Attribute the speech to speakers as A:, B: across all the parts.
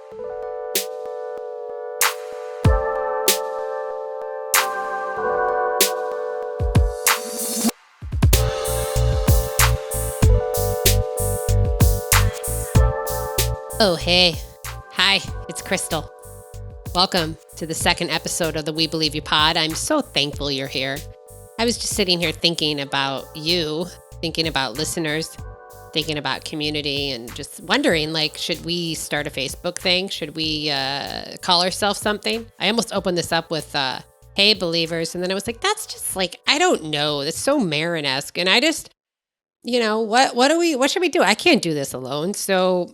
A: Oh, hey. Hi, it's Crystal. Welcome to the second episode of the We Believe You pod. I'm so thankful you're here. I was just sitting here thinking about you, thinking about listeners, thinking about community, and just wondering, should we start a Facebook thing? Should we call ourselves something? I almost opened this up with, hey, believers. And then I was like, that's just I don't know. That's so Marin-esque. And I just, what should we do? I can't do this alone. So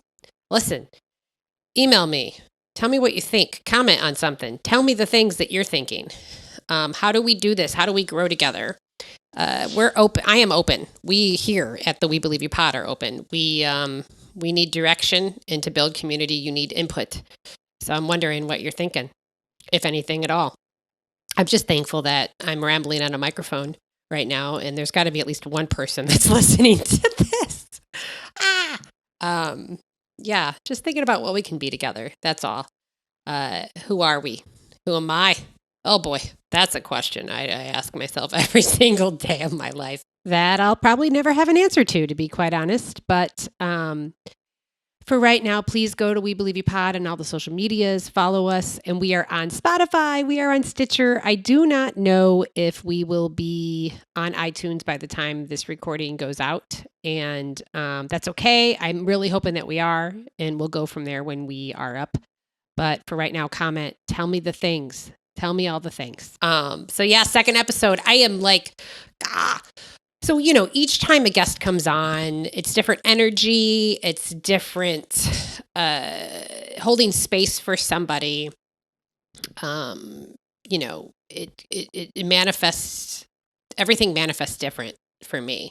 A: listen, email me. Tell me what you think. Comment on something. Tell me the things that you're thinking. How do we do this? How do we grow together? We're open. I am open. We here at the We Believe You pod are open. We need direction, and to build community, you need input. So I'm wondering what you're thinking, if anything at all. I'm just thankful that I'm rambling on a microphone right now, and there's got to be at least one person that's listening to this. Yeah, just thinking about what we can be together. That's all. Who are we? Who am I? Oh boy, that's a question I ask myself every single day of my life that I'll probably never have an answer to be quite honest. But for right now, please go to We Believe You Pod and all the social medias. Follow us, and we are on Spotify. We are on Stitcher. I do not know if we will be on iTunes by the time this recording goes out, and that's okay. I'm really hoping that we are, and we'll go from there when we are up. But for right now, comment. Tell me the things. Tell me all the things. So yeah, second episode. I am So, each time a guest comes on, it's different energy, it's different holding space for somebody. It manifests, everything manifests different for me,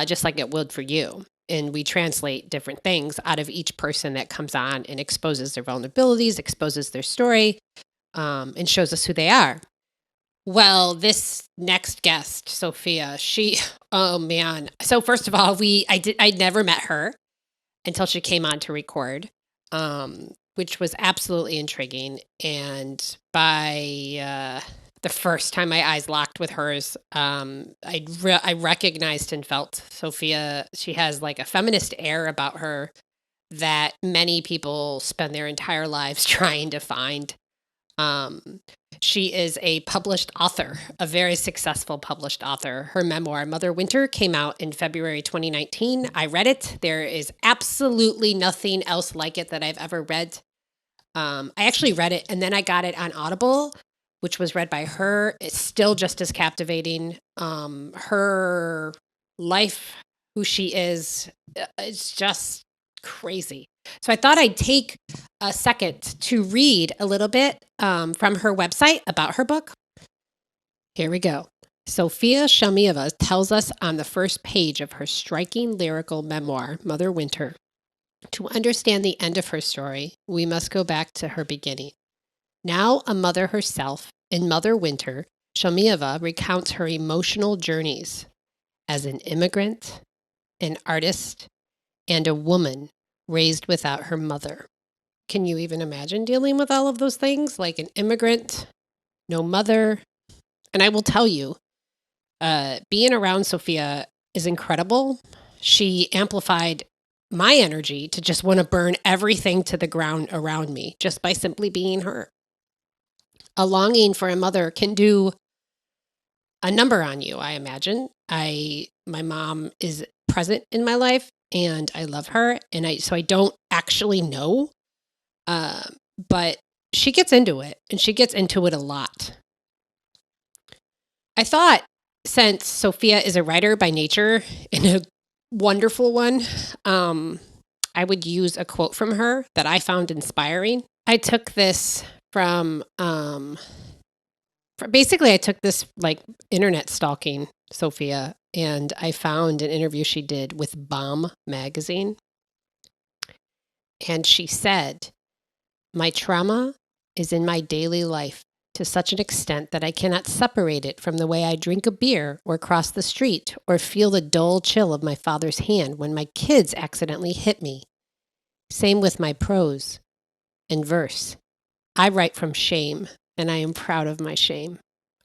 A: just like it would for you. And we translate different things out of each person that comes on and exposes their vulnerabilities, exposes their story, and shows us who they are. Well, this next guest, Sophia, oh man. So first of all, I'd never met her until she came on to record, which was absolutely intriguing. And by the first time my eyes locked with hers, I recognized and felt Sophia. She has a feminist air about her that many people spend their entire lives trying to find. She is a published author, a very successful published author. Her memoir, Mother Winter, came out in February 2019. I read it. There is absolutely nothing else like it that I've ever read. I actually read it, and then I got it on Audible, which was read by her. It's still just as captivating. Her life, who she is, it's just crazy. So I thought I'd take a second to read a little bit from her website about her book. Here we go. Sophia Shalmiyev tells us on the first page of her striking lyrical memoir, Mother Winter, to understand the end of her story, we must go back to her beginning. Now a mother herself, in Mother Winter, Shalmiyev recounts her emotional journeys as an immigrant, an artist, and a woman raised without her mother. Can you even imagine dealing with all of those things? Like an immigrant, no mother. And I will tell you, being around Sophia is incredible. She amplified my energy to just want to burn everything to the ground around me just by simply being her. A longing for a mother can do a number on you, I imagine. My mom is present in my life, and I love her, so I don't actually know, but she gets into it, and she gets into it a lot. I thought, since Sophia is a writer by nature and a wonderful one, I would use a quote from her that I found inspiring. I took this from, basically I took this internet stalking Sophia, and I found an interview she did with Bomb magazine. And she said, "My trauma is in my daily life to such an extent that I cannot separate it from the way I drink a beer or cross the street or feel the dull chill of my father's hand when my kids accidentally hit me. Same with my prose. in verse. I write from shame, and I am proud of my shame.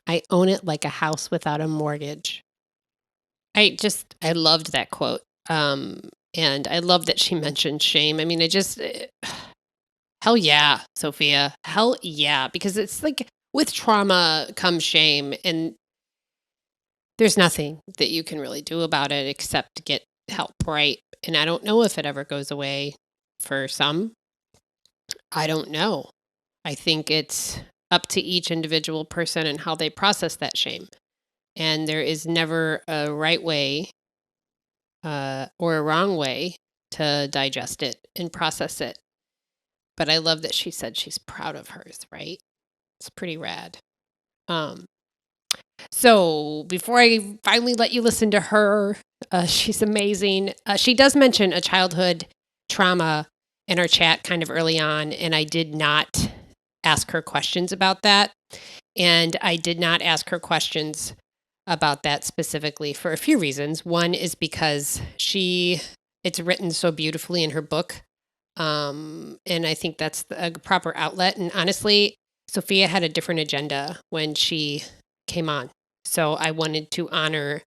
A: I own it like a house without a mortgage. I loved that quote. And I love that she mentioned shame. I mean, hell yeah, Sophia. Hell yeah. Because it's like with trauma comes shame, and there's nothing that you can really do about it except get help, right? And I don't know if it ever goes away for some. I don't know. I think it's up to each individual person and how they process that shame. And there is never a right way or a wrong way to digest it and process it. But I love that she said she's proud of hers, right? It's pretty rad. So before I finally let you listen to her, she's amazing. She does mention a childhood trauma in our chat kind of early on, and I did not ask her questions about that. And I did not ask her questions about that specifically for a few reasons. One is because it's written so beautifully in her book. And I think that's a proper outlet. And honestly, Sophia had a different agenda when she came on. So I wanted to honor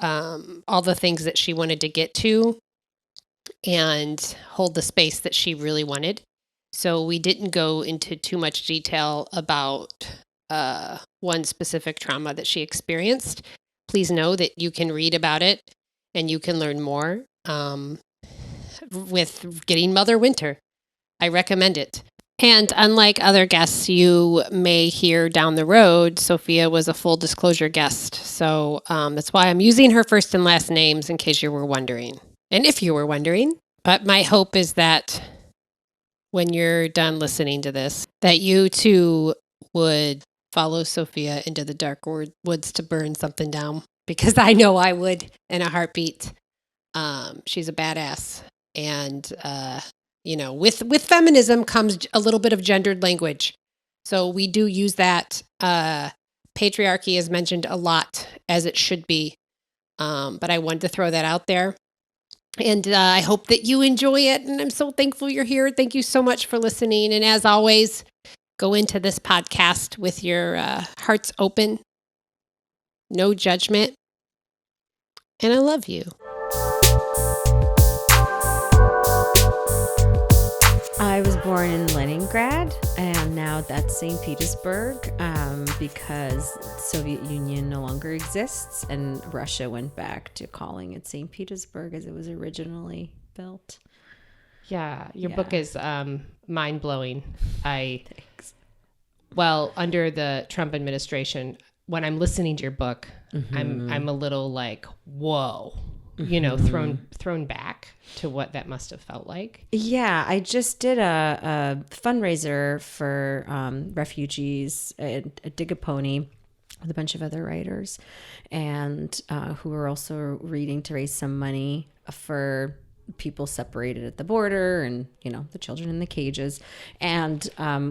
A: all the things that she wanted to get to and hold the space that she really wanted. So we didn't go into too much detail about one specific trauma that she experienced. Please know that you can read about it and you can learn more with getting Mother Winter. I recommend it. And unlike other guests you may hear down the road, Sophia was a full disclosure guest. So that's why I'm using her first and last names in case you were wondering. And if you were wondering, but my hope is that when you're done listening to this, that you too would follow Sophia into the dark woods to burn something down, because I know I would in a heartbeat. She's a badass. And, with feminism comes a little bit of gendered language. So we do use that. Patriarchy is mentioned a lot, as it should be. But I wanted to throw that out there. And I hope that you enjoy it. And I'm so thankful you're here. Thank you so much for listening. And as always, go into this podcast with your hearts open, no judgment. And I love you.
B: I was born in Leningrad, and now that's St. Petersburg, because Soviet Union no longer exists, and Russia went back to calling it St. Petersburg as it was originally built.
A: Yeah, your book is mind-blowing.
B: Thanks.
A: Well, under the Trump administration, when I'm listening to your book, I'm a little like, whoa, thrown back to what that must have felt like.
B: Yeah, I just did a fundraiser for refugees at Dig a Pony with a bunch of other writers, and who were also reading to raise some money for people separated at the border and, the children in the cages. And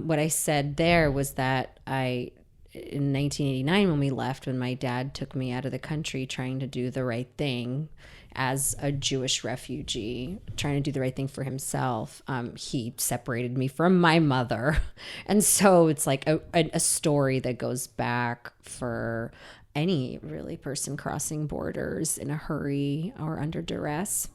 B: what I said there was that in 1989, when we left, when my dad took me out of the country trying to do the right thing as a Jewish refugee, trying to do the right thing for himself, he separated me from my mother. And so it's like a story that goes back for any really person crossing borders in a hurry or under duress.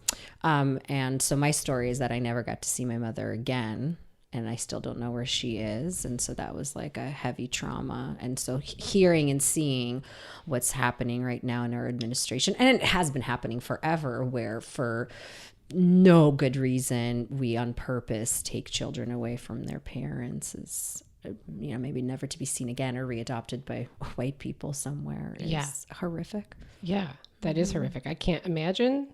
B: And so my story is that I never got to see my mother again, and I still don't know where she is. And so that was like a heavy trauma. And so hearing and seeing what's happening right now in our administration, and it has been happening forever, where for no good reason we on purpose take children away from their parents, is maybe never to be seen again or readopted by white people somewhere, is horrific.
A: Yeah, that is horrific. I can't imagine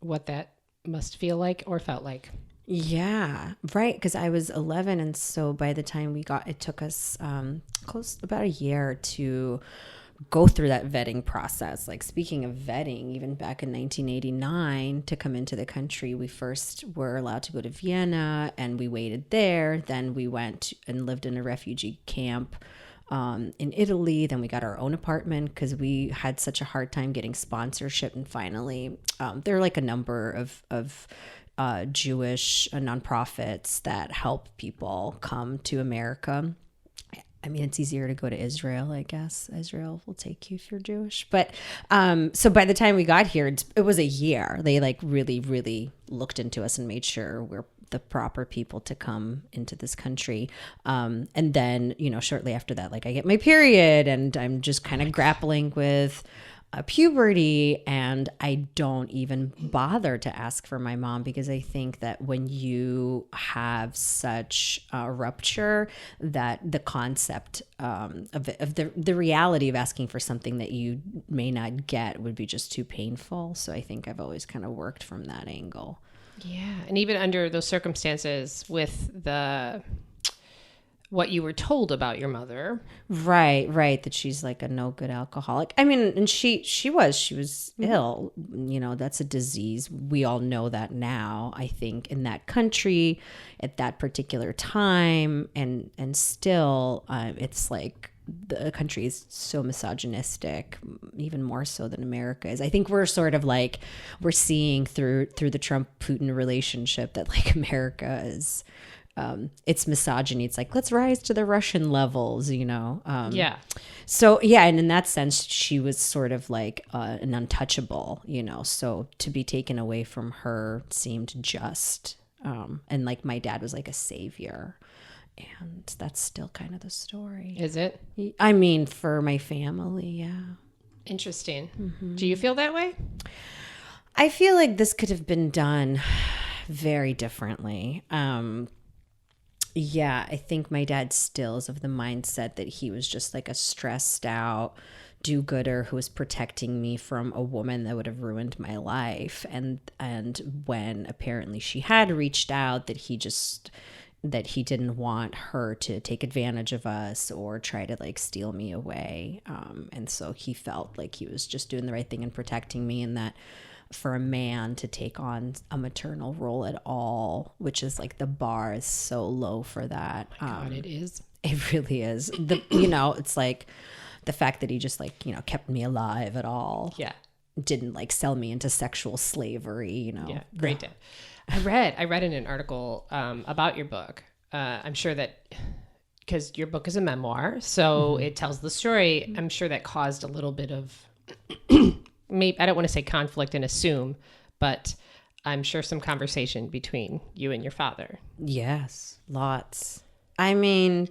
A: what that must feel like or felt like.
B: Yeah, right. Because I was 11, and so by the time it took us about a year to go through that vetting process. Like, speaking of vetting, even back in 1989, to come into the country, we first were allowed to go to Vienna, and we waited there. Then we went and lived in a refugee camp in Italy. Then we got our own apartment because we had such a hard time getting sponsorship. And finally, there are like a number of Jewish nonprofits that help people come to America. I mean, it's easier to go to Israel, I guess. Israel will take you if you're Jewish. But so by the time we got here, it was a year. They like really, really looked into us and made sure we're the proper people to come into this country. And then, shortly after that, like I get my period and I'm just kind of grappling with puberty, and I don't even bother to ask for my mom, because I think that when you have such a rupture, that the concept of the reality of asking for something that you may not get would be just too painful. So I think I've always kind of worked from that angle.
A: Yeah. And even under those circumstances with what you were told about your mother.
B: Right. That she's like a no good alcoholic. I mean, and she was ill, that's a disease. We all know that now, I think, in that country at that particular time. And still, it's like the country is so misogynistic, even more so than America is. I think we're sort of like, we're seeing through the Trump-Putin relationship that like America is, it's misogyny. It's like, let's rise to the Russian levels,
A: Yeah.
B: So, yeah. And in that sense, she was sort of like an untouchable, so to be taken away from her seemed just. And like my dad was like a savior. And that's still kind of the story.
A: Is it?
B: I mean, for my family, yeah.
A: Interesting.
B: Mm-hmm.
A: Do you feel that way?
B: I feel like this could have been done very differently. Yeah, I think my dad still is of the mindset that he was just like a stressed out do-gooder who was protecting me from a woman that would have ruined my life. And when apparently she had reached out, that he didn't want her to take advantage of us or try to like steal me away. And so he felt like he was just doing the right thing and protecting me, and that for a man to take on a maternal role at all, which is like the bar is so low for that.
A: Oh my God, it is.
B: It really is. It's like the fact that he just like, kept me alive at all.
A: Yeah.
B: Didn't like sell me into sexual slavery,
A: Yeah, great dad. I read in an article about your book. I'm sure that because your book is a memoir, so it tells the story. I'm sure that caused a little bit of maybe, I don't want to say conflict and assume, but I'm sure some conversation between you and your father.
B: Yes, lots. I mean,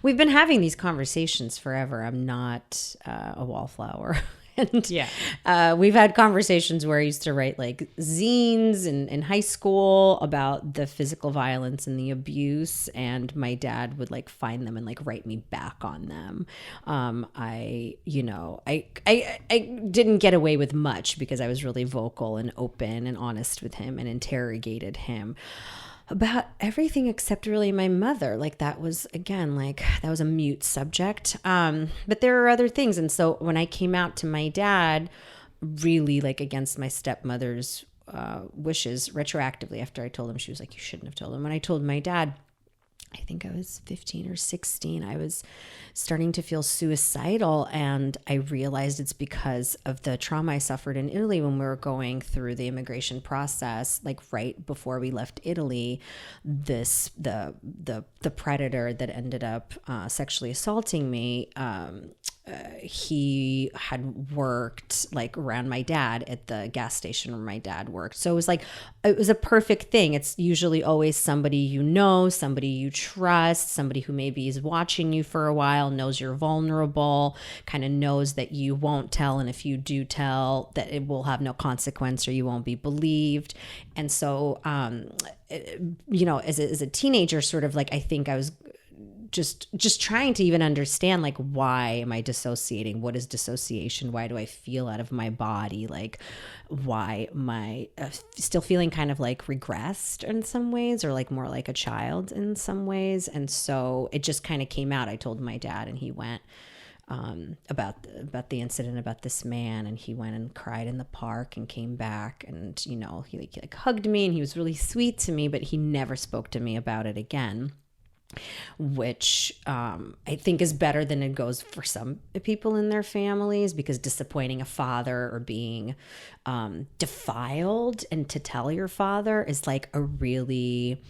B: we've been having these conversations forever. I'm not a wallflower. And we've had conversations where I used to write like zines in high school about the physical violence and the abuse, and my dad would like find them and like write me back on them. I didn't get away with much because I was really vocal and open and honest with him and interrogated him about everything except really my mother. Like that was, again, like that was a mute subject. But there are other things. And so when I came out to my dad, really like against my stepmother's wishes, retroactively, after I told him, she was like, you shouldn't have told him. When I told my dad, I think I was 15 or 16, I was starting to feel suicidal, and I realized it's because of the trauma I suffered in Italy when we were going through the immigration process. Like right before we left Italy, the predator that ended up sexually assaulting me, he had worked like around my dad at the gas station where my dad worked. So it was a perfect thing. It's usually always somebody somebody you trust, somebody who maybe is watching you for a while, knows you're vulnerable, kind of knows that you won't tell, and if you do tell, that it will have no consequence or you won't be believed. And so as a teenager, sort of like, I think I was just trying to even understand, like, why am I dissociating? What is dissociation? Why do I feel out of my body? Like, why am I still feeling kind of like regressed in some ways, or like more like a child in some ways? And so it just kind of came out. I told my dad, and he went about the incident about this man, and he went and cried in the park and came back, and he like hugged me, and he was really sweet to me, but he never spoke to me about it again. which I think is better than it goes for some people in their families, because disappointing a father or being defiled and to tell your father is like a really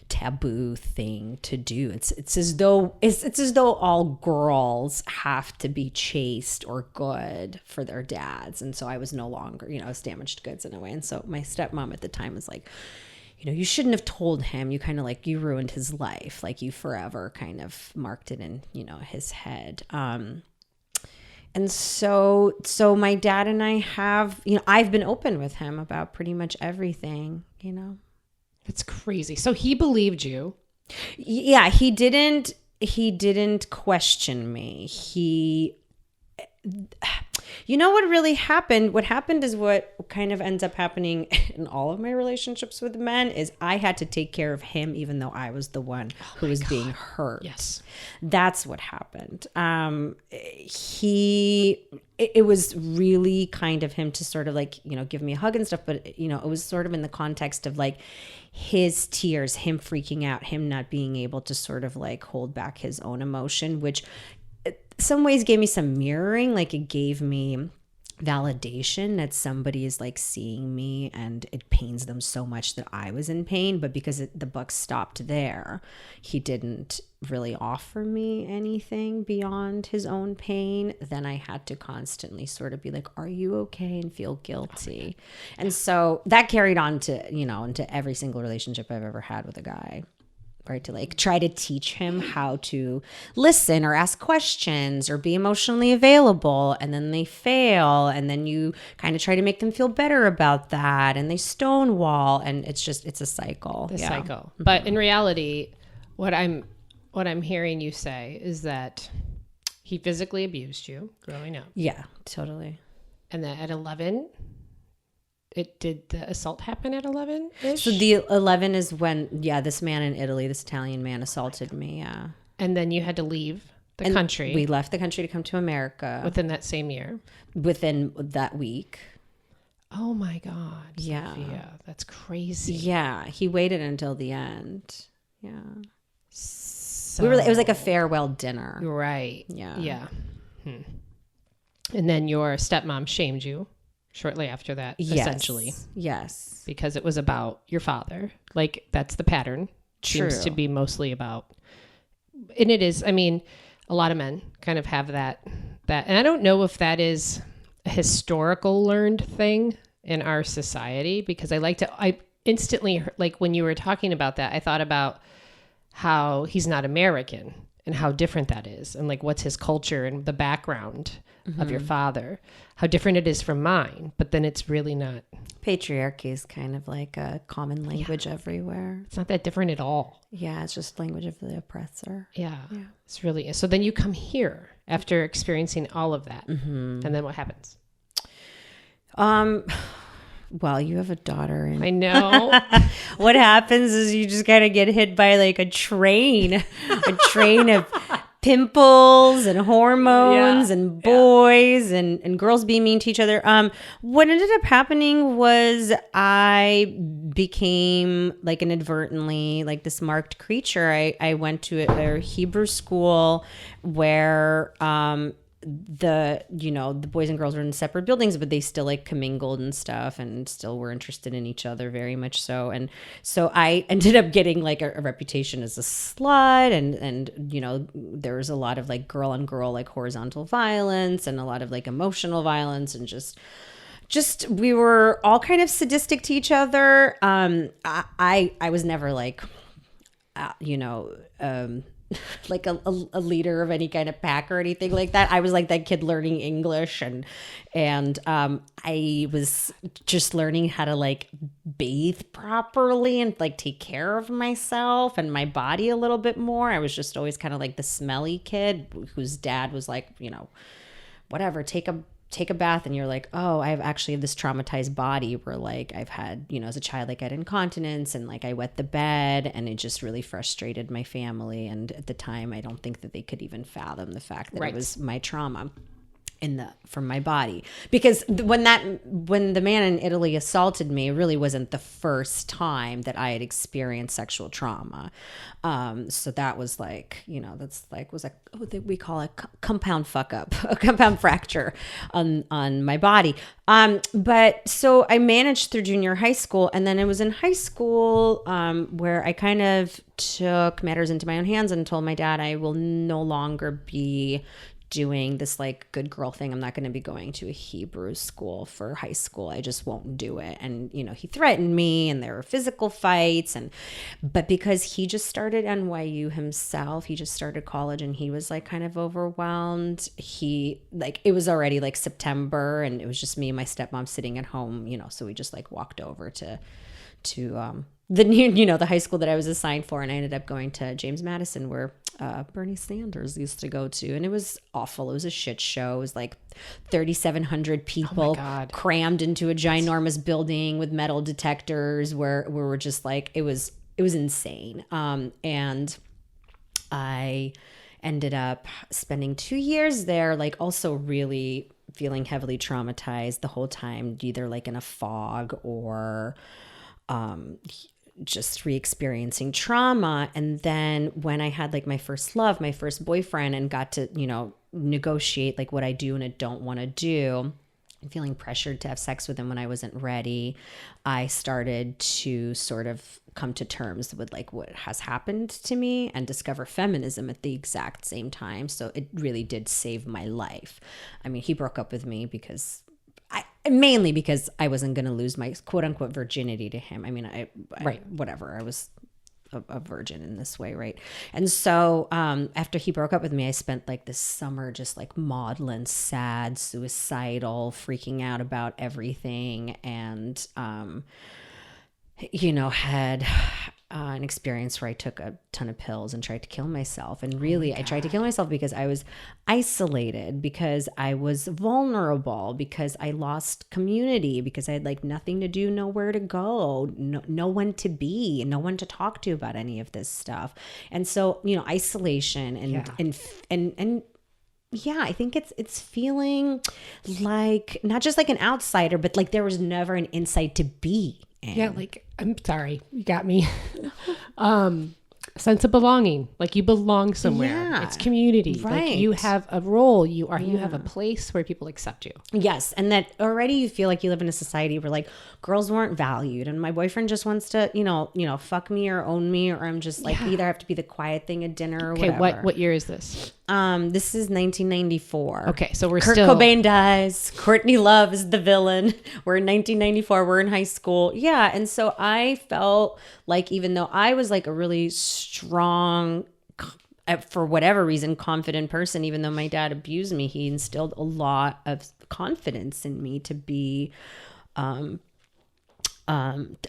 B: taboo thing to do. It's as though all girls have to be chaste or good for their dads. And so I was no longer, I was damaged goods in a way. And so my stepmom at the time was like, you shouldn't have told him. You kind of like, you ruined his life. Like you forever kind of marked it in, his head. And so my dad and I have, I've been open with him about pretty much everything,
A: That's crazy. So he believed you.
B: Yeah, he didn't question me. What really happened? What happened is what kind of ends up happening in all of my relationships with men is I had to take care of him, even though I was the one who was being hurt.
A: Yes.
B: That's what happened. It was really kind of him to sort of like, give me a hug and stuff. But, it was sort of in the context of like his tears, him freaking out, him not being able to sort of like hold back his own emotion, which some ways gave me some mirroring. Like it gave me validation that somebody is like seeing me and it pains them so much that I was in pain. But because the buck stopped there, he didn't really offer me anything beyond his own pain. Then I had to constantly sort of be like, are you okay? And feel guilty. And so that carried on to, into every single relationship I've ever had with a guy. Right, to like try to teach him how to listen or ask questions or be emotionally available, and then they fail, and then you kind of try to make them feel better about that, and they stonewall, and it's a cycle.
A: Cycle. But in reality, what I'm hearing you say is that he physically abused you growing up.
B: Yeah, totally.
A: And that at 11, did the assault happen at 11-ish?
B: So the 11 is when, this man in Italy, this Italian man assaulted me. Yeah.
A: And then you had to leave the country.
B: We left the country to come to America.
A: Within that same year?
B: Within that week.
A: Oh my God.
B: Yeah.
A: Sophia, that's crazy.
B: Yeah. He waited until the end. Yeah.
A: So,
B: it was like a farewell dinner.
A: Right.
B: Yeah.
A: Yeah. And then your stepmom shamed you shortly after that, essentially.
B: Yes.
A: Because it was about your father. Like, that's the pattern.
B: True.
A: Seems to be mostly about. And it is, a lot of men kind of have that. And I don't know if that is a historical learned thing in our society, because I instantly, like when you were talking about that, I thought about how he's not American and how different that is. And like, what's his culture and the background of your father, how different it is from mine, but then it's really not.
B: Patriarchy is kind of like a common language everywhere.
A: It's not that different at all.
B: Yeah, it's just language of the oppressor.
A: Yeah. It's really, so then you come here after experiencing all of that. And then what happens?
B: Well, you have a daughter. And
A: I know.
B: What happens is you just kind of get hit by like a train of pimples and hormones and boys and girls being mean to each other. What ended up happening was I became like inadvertently like this marked creature. I went to a Hebrew school where the boys and girls were in separate buildings, but they still like commingled and stuff and still were interested in each other very much so. And so I ended up getting like a reputation as a slut, and there was a lot of like girl on girl like horizontal violence and a lot of like emotional violence, and just we were all kind of sadistic to each other. I was never like like a leader of any kind of pack or anything like that. I was like that kid learning English, and I was just learning how to like bathe properly and like take care of myself and my body a little bit more. I was just always kind of like the smelly kid whose dad was like, whatever, take a bath, and you're like, oh, I have this traumatized body where like I've had, as a child, like I had incontinence and like I wet the bed, and it just really frustrated my family. And at the time, I don't think that they could even fathom the fact that it was my trauma. from my body, because when the man in Italy assaulted me, it really wasn't the first time that I had experienced sexual trauma. So that was like, that's like, was like, we call it compound fuck up, a compound fracture on my body. But so I managed through junior high school, and then it was in high school where I kind of took matters into my own hands and told my dad I will no longer be doing this like good girl thing. I'm not going to be going to a Hebrew school for high school. I just won't do it. And, he threatened me, and there were physical fights. But because he just started NYU himself, he just started college, and he was like kind of overwhelmed. It was already like September, and it was just me and my stepmom sitting at home, so we just like walked over to the high school that I was assigned for, and I ended up going to James Madison, where Bernie Sanders used to go to, and it was awful. It was a shit show. It was like 3,700 people crammed into a ginormous building with metal detectors, where we're just like, it was insane. And I ended up spending 2 years there, like also really feeling heavily traumatized the whole time, either like in a fog or just re-experiencing trauma. And then when I had like my first love, my first boyfriend, and got to, negotiate like what I do and I don't want to do, and feeling pressured to have sex with him when I wasn't ready, I started to sort of come to terms with like what has happened to me and discover feminism at the exact same time. So it really did save my life. I mean, he broke up with me mainly because I wasn't going to lose my quote unquote virginity to him. I mean, whatever. I was a virgin in this way. Right. And so, after he broke up with me, I spent like this summer just like maudlin, sad, suicidal, freaking out about everything. And, had an experience where I took a ton of pills and tried to kill myself. And really, I tried to kill myself because I was isolated, because I was vulnerable, because I lost community, because I had like nothing to do, nowhere to go, no one to be, no one to talk to about any of this stuff. And so, isolation and yeah, I think it's feeling like not just like an outsider, but like there was never an inside to be.
A: Yeah, like, I'm sorry, you got me. Sense of belonging, like you belong somewhere. Yeah, it's community.
B: Right.
A: Like you have a role. You have a place where people accept you.
B: Yes, and that already you feel like you live in a society where like girls weren't valued, and my boyfriend just wants to, fuck me or own me, or I'm just like either have to be the quiet thing at dinner or whatever.
A: Okay, what year is this?
B: This is 1994.
A: Okay, so we're
B: Kurt Cobain dies. Courtney Love is the villain. We're in 1994. We're in high school. Yeah, and so I felt like even though I was like a really strong, for whatever reason, confident person, even though my dad abused me, he instilled a lot of confidence in me to be a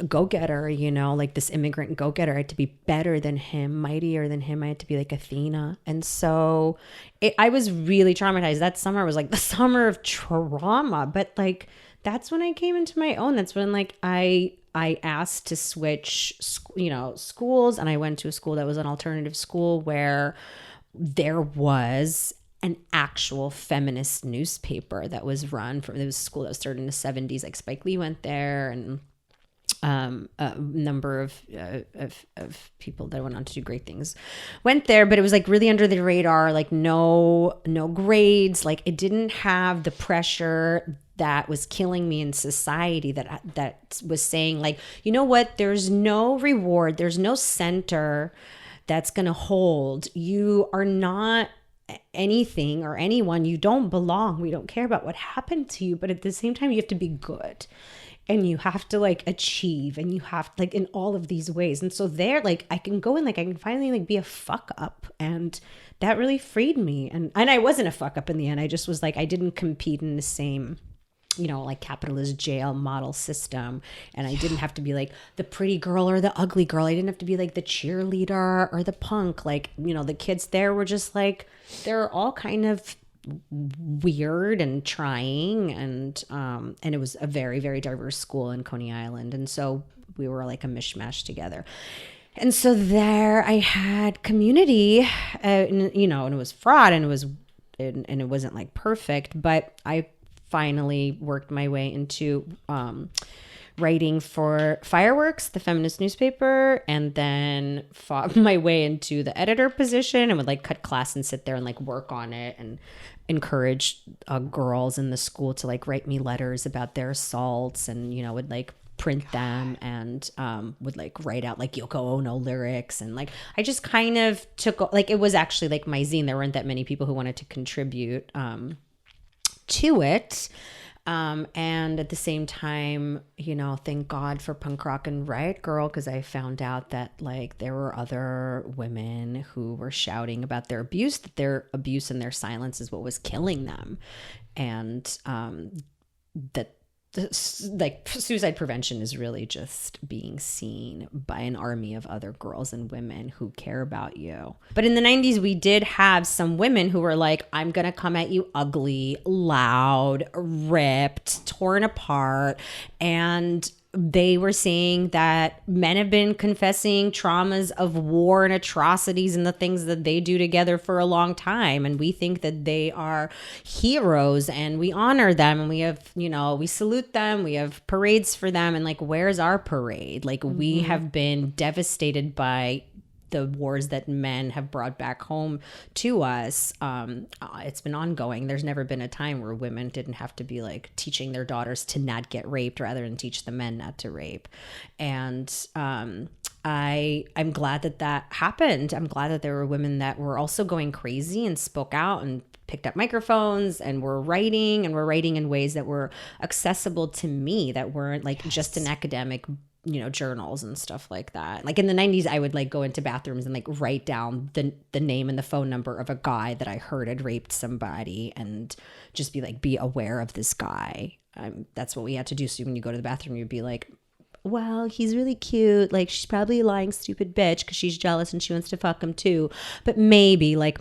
B: go-getter, like this immigrant go-getter. I had to be better than him, mightier than him. I had to be like Athena. And so I was really traumatized. That summer was like the summer of trauma, but like that's when I came into my own. That's when like I asked to switch, schools, and I went to a school that was an alternative school where there was an actual feminist newspaper that was run from, it was a school that was started in the 70s. Like Spike Lee went there, and a number of people that went on to do great things went there, but it was like really under the radar, like no grades, like it didn't have the pressure that was killing me in society, that was saying like, you know what, there's no reward, there's no center that's going to hold. You are not anything or anyone. You don't belong. We don't care about what happened to you, but at the same time, you have to be good. And you have to like achieve, and you have like in all of these ways. And so there, like I can go in, like I can finally like be a fuck up, and that really freed me. And I wasn't a fuck up in the end. I just was like, I didn't compete in the same, like capitalist jail model system. And I didn't have to be like the pretty girl or the ugly girl. I didn't have to be like the cheerleader or the punk. Like, the kids there were just like, they're all kind of weird and trying, and it was a very, very diverse school in Coney Island, and so we were like a mishmash together. And so there I had community, and it was fraud, and it was and it wasn't like perfect, but I finally worked my way into writing for Fireworks, the feminist newspaper, and then fought my way into the editor position and would like cut class and sit there and like work on it and encourage girls in the school to like write me letters about their assaults, and you know, would like print them and would like write out like Yoko Ono lyrics, and like I just kind of took, like, it was actually like my zine. There weren't that many people who wanted to contribute to it. And at the same time, you know, thank God for punk rock and Riot Girl, because I found out that like there were other women who were shouting about their abuse, that their abuse and their silence is what was killing them. And that like suicide prevention is really just being seen by an army of other girls and women who care about you. But in the 90s, we did have some women who were like, I'm going to come at you ugly, loud, ripped, torn apart. And they were saying that men have been confessing traumas of war and atrocities and the things that they do together for a long time. And we think that they are heroes and we honor them, and we have, you know, we salute them. We have parades for them. And like, where's our parade? Like, we have been devastated by the wars that men have brought back home to us. It's been ongoing. There's never been a time where women didn't have to be like teaching their daughters to not get raped rather than teach the men not to rape. And I'm glad that that happened. I'm glad that there were women that were also going crazy and spoke out and picked up microphones and were writing in ways that were accessible to me, that weren't like just an academic, you know, journals and stuff like that. Like in the 90s, I would like go into bathrooms and like write down the name and the phone number of a guy that I heard had raped somebody, and just be like, be aware of this guy. That's what we had to do. So when you go to the bathroom, you'd be like, well, he's really cute. Like, she's probably a lying, stupid bitch because she's jealous and she wants to fuck him too. But maybe my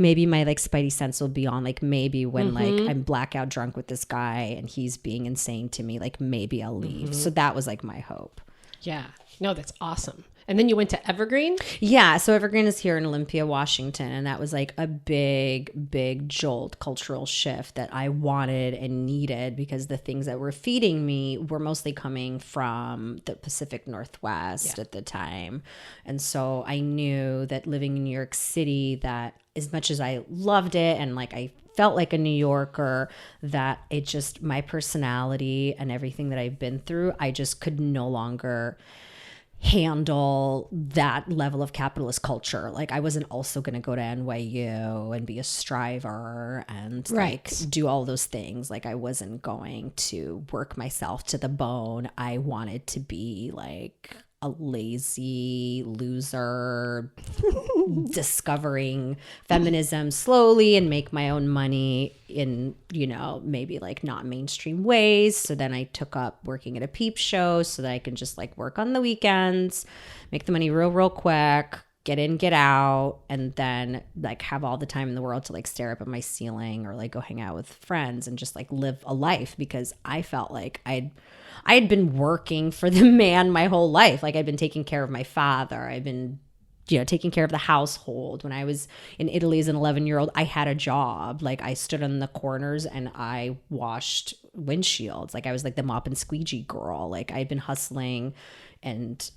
B: like spidey sense will be on. Like, maybe when like I'm blackout drunk with this guy and he's being insane to me, like maybe I'll leave. So that was like my hope.
A: Yeah. No, that's awesome. And then you went to Evergreen?
B: Yeah. So Evergreen is here in Olympia, Washington. And that was like a big, big jolt, cultural shift that I wanted and needed, because the things that were feeding me were mostly coming from the Pacific Northwest at the time. And so I knew that living in New York City, that as much as I loved it and like I felt like a New Yorker, that it just, my personality and everything that I've been through, I just could no longer handle that level of capitalist culture. Like, I wasn't also going to go to NYU and be a striver and like do all those things. Like, I wasn't going to work myself to the bone. I wanted to be like a lazy loser discovering feminism slowly and make my own money in, you know, maybe like not mainstream ways. So then I took up working at a peep show so that I can just like work on the weekends, make the money real quick, get in, get out, and then like have all the time in the world to like stare up at my ceiling or like go hang out with friends and just like live a life, because I felt like I had been working for the man my whole life. Like, I'd been taking care of my father. I'd been, you know, taking care of the household. When I was in Italy as an 11-year-old, I had a job. Like, I stood on the corners and I washed windshields. Like, I was like the mop and squeegee girl. Like, I'd been hustling and,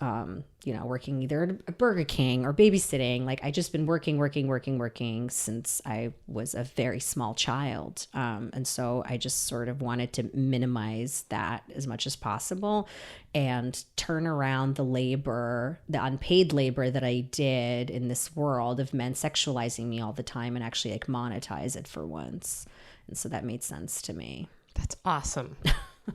B: you know, working either at Burger King or babysitting. Like, I just been working since I was a very small child. And so I just sort of wanted to minimize that as much as possible and turn around the labor, the unpaid labor that I did in this world of men sexualizing me all the time, and actually like monetize it for once. And so that made sense to me.
A: That's awesome.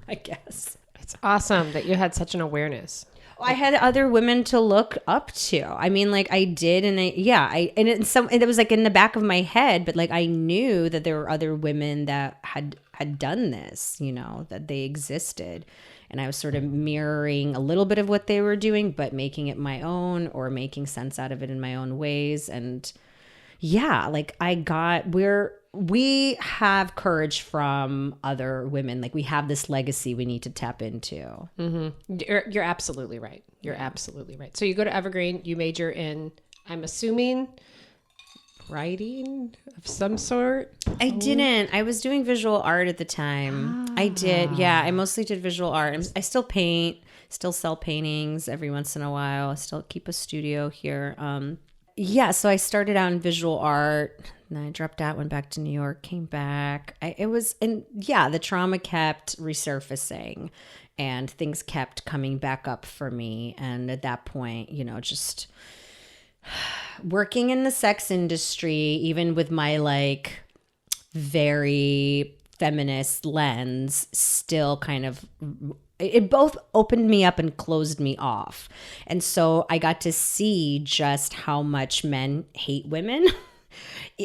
B: I guess.
A: It's awesome that you had such an awareness.
B: I had other women to look up to. I mean, like I did, and it was like in the back of my head, but like I knew that there were other women that had done this, you know, that they existed, and I was sort of mirroring a little bit of what they were doing, but making it my own or making sense out of it in my own ways. And yeah, like we have courage from other women. Like, we have this legacy we need to tap into.
A: Mm-hmm. You're absolutely right. You're absolutely right. So you go to Evergreen, you major in, I'm assuming, writing of some sort?
B: I didn't. I was doing visual art at the time. I did. Yeah, I mostly did visual art. I still paint, still sell paintings every once in a while. I still keep a studio here. Yeah, so I started out in visual art. And then I dropped out, went back to New York, came back. The trauma kept resurfacing and things kept coming back up for me. And at that point, just working in the sex industry, even with my like very feminist lens, still kind of, it both opened me up and closed me off. And so I got to see just how much men hate women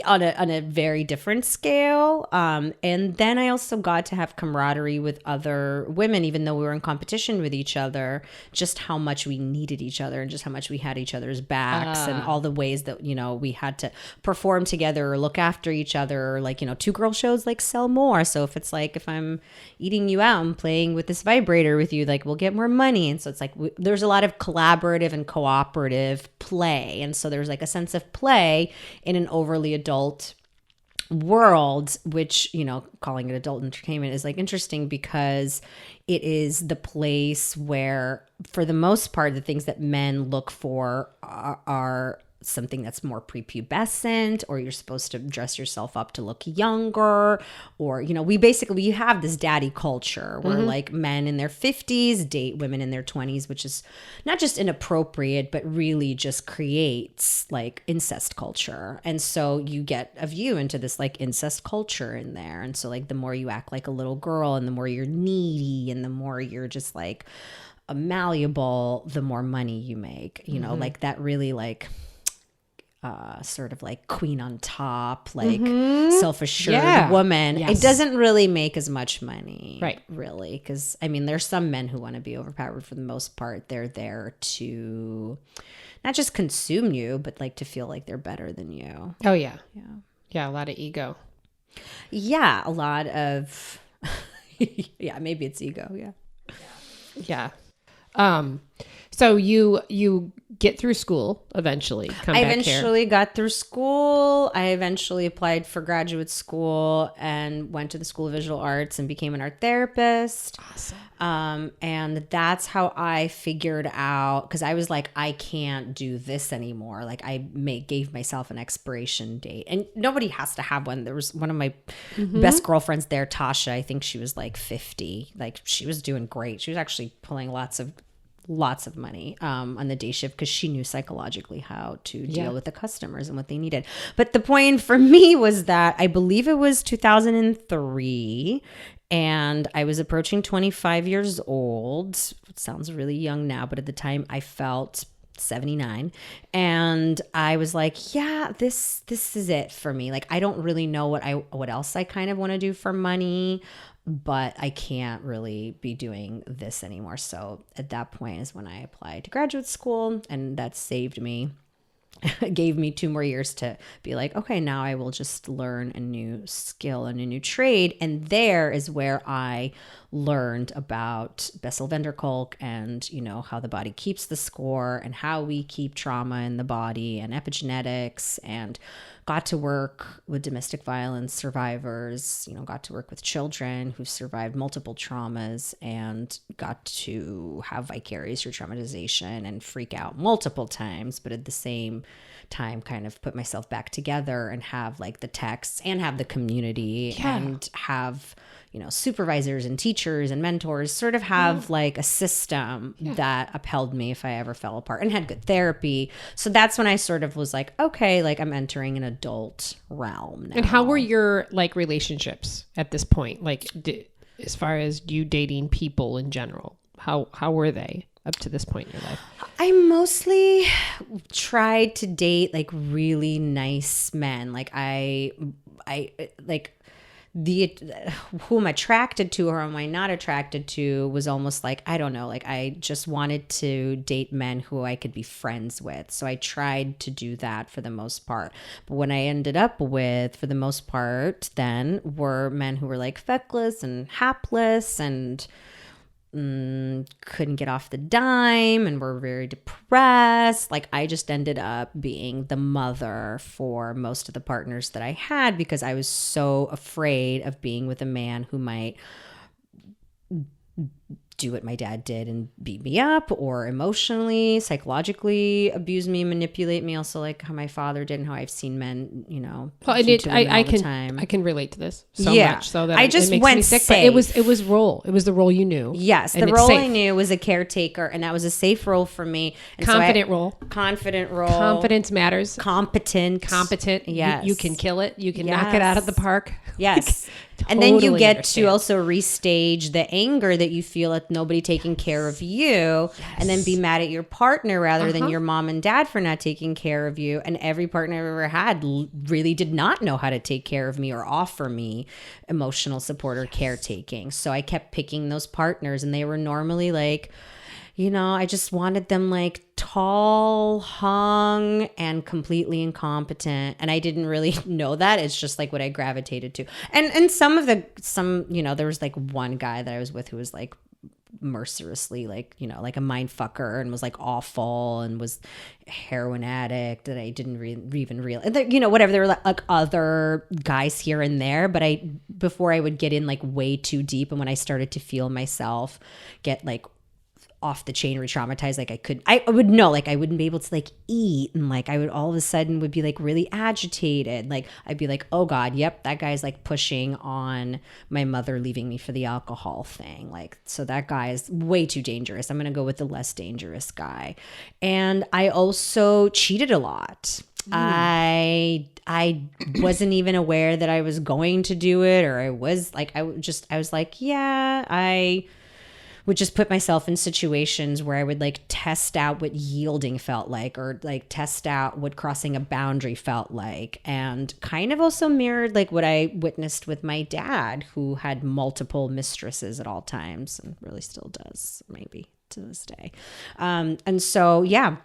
B: on a very different scale. And then I also got to have camaraderie with other women, even though we were in competition with each other, just how much we needed each other and just how much we had each other's backs and all the ways that, we had to perform together or look after each other. Or like, two girl shows like sell more. So if it's like, if I'm eating you out and playing with this vibrator with you, like we'll get more money. And so it's like, there's a lot of collaborative and cooperative play. And so there's like a sense of play in an overly adult world, which, calling it adult entertainment is like interesting because it is the place where, for the most part, the things that men look for are something that's more prepubescent, or you're supposed to dress yourself up to look younger, or we have this daddy culture where like men in their 50s date women in their 20s, which is not just inappropriate but really just creates like incest culture. And so you get a view into this like incest culture in there. And so like the more you act like a little girl and the more you're needy and the more you're just like malleable, the more money you make, like that really like sort of like queen on top, like self-assured woman. Yes. It doesn't really make as much money, right? Really, because there's some men who want to be overpowered. For the most part, they're there to not just consume you, but like to feel like they're better than you.
A: Oh yeah, a lot of ego.
B: Yeah, a lot of yeah, maybe it's ego.
A: Yeah. So you get through school eventually.
B: I eventually got through school. I eventually applied for graduate school and went to the School of Visual Arts and became an art therapist. Awesome. And that's how I figured out, because I was like, I can't do this anymore. Like gave myself an expiration date, and nobody has to have one. There was one of my best girlfriends there, Tasha. I think she was like 50. Like she was doing great. She was actually pulling lots of money on the day shift because she knew psychologically how to deal with the customers and what they needed. But the point for me was that I believe it was 2003 and I was approaching 25 years old. It sounds really young now, but at the time I felt 79. And I was like, yeah, this is it for me. Like, I don't really know what else I kind of want to do for money, but I can't really be doing this anymore. So at that point is when I applied to graduate school, and that saved me. It gave me 2 more years to be like, okay, now I will just learn a new skill and a new trade. And there is where I learned about Bessel-van-der-Kolk and, how the body keeps the score and how we keep trauma in the body and epigenetics, and got to work with domestic violence survivors, got to work with children who survived multiple traumas, and got to have vicarious re-traumatization and freak out multiple times, but at the same time kind of put myself back together and have like the texts and have the community and have supervisors and teachers and mentors, sort of have like a system that upheld me if I ever fell apart, and had good therapy. So that's when I sort of was like, okay, like I'm entering an adult realm now.
A: And how were your like relationships at this point? Like as far as you dating people in general, how were they up to this point in your life?
B: I mostly tried to date like really nice men. Like I like who I'm attracted to or who am I not attracted to was almost like, I don't know, like I just wanted to date men who I could be friends with. So I tried to do that for the most part. But when I ended up with, for the most part, then were men who were like feckless and hapless and couldn't get off the dime and were very depressed. Like I just ended up being the mother for most of the partners that I had because I was so afraid of being with a man who might do what my dad did and beat me up or emotionally, psychologically abuse me, manipulate me. Also like how my father did and how I've seen men,
A: Well, I can relate to this so much so that
B: I just
A: it makes
B: went
A: me sick.
B: safe.
A: But it was the role you knew.
B: Yes, the role I knew was a caretaker, and that was a safe role for me. And
A: confident role. Confidence matters.
B: Competent.
A: Yes. You can kill it. You can knock it out of the park.
B: Yes. And then you get to also restage the anger that you feel at nobody taking care of you, and then be mad at your partner rather than your mom and dad for not taking care of you. And every partner I've ever had really did not know how to take care of me or offer me emotional support or caretaking. So I kept picking those partners, and they were normally like, I just wanted them like tall, hung, and completely incompetent. And I didn't really know that. It's just like what I gravitated to. And there was like one guy that I was with who was like mercilessly like a mind fucker and was like awful and was a heroin addict that I didn't even realize, whatever. There were like other guys here and there, but before I would get in like way too deep, and when I started to feel myself get like off the chain, re-traumatized, like I would know, like I wouldn't be able to like eat, and like I would all of a sudden would be like really agitated. Like I'd be like, oh God, yep, that guy's like pushing on my mother leaving me for the alcohol thing. Like, so that guy is way too dangerous. I'm gonna go with the less dangerous guy. And I also cheated a lot. I wasn't even aware that I was going to do it, or I was like, I would just put myself in situations where I would like test out what yielding felt like, or like test out what crossing a boundary felt like, and kind of also mirrored like what I witnessed with my dad, who had multiple mistresses at all times and really still does, maybe to this day. And so, yeah.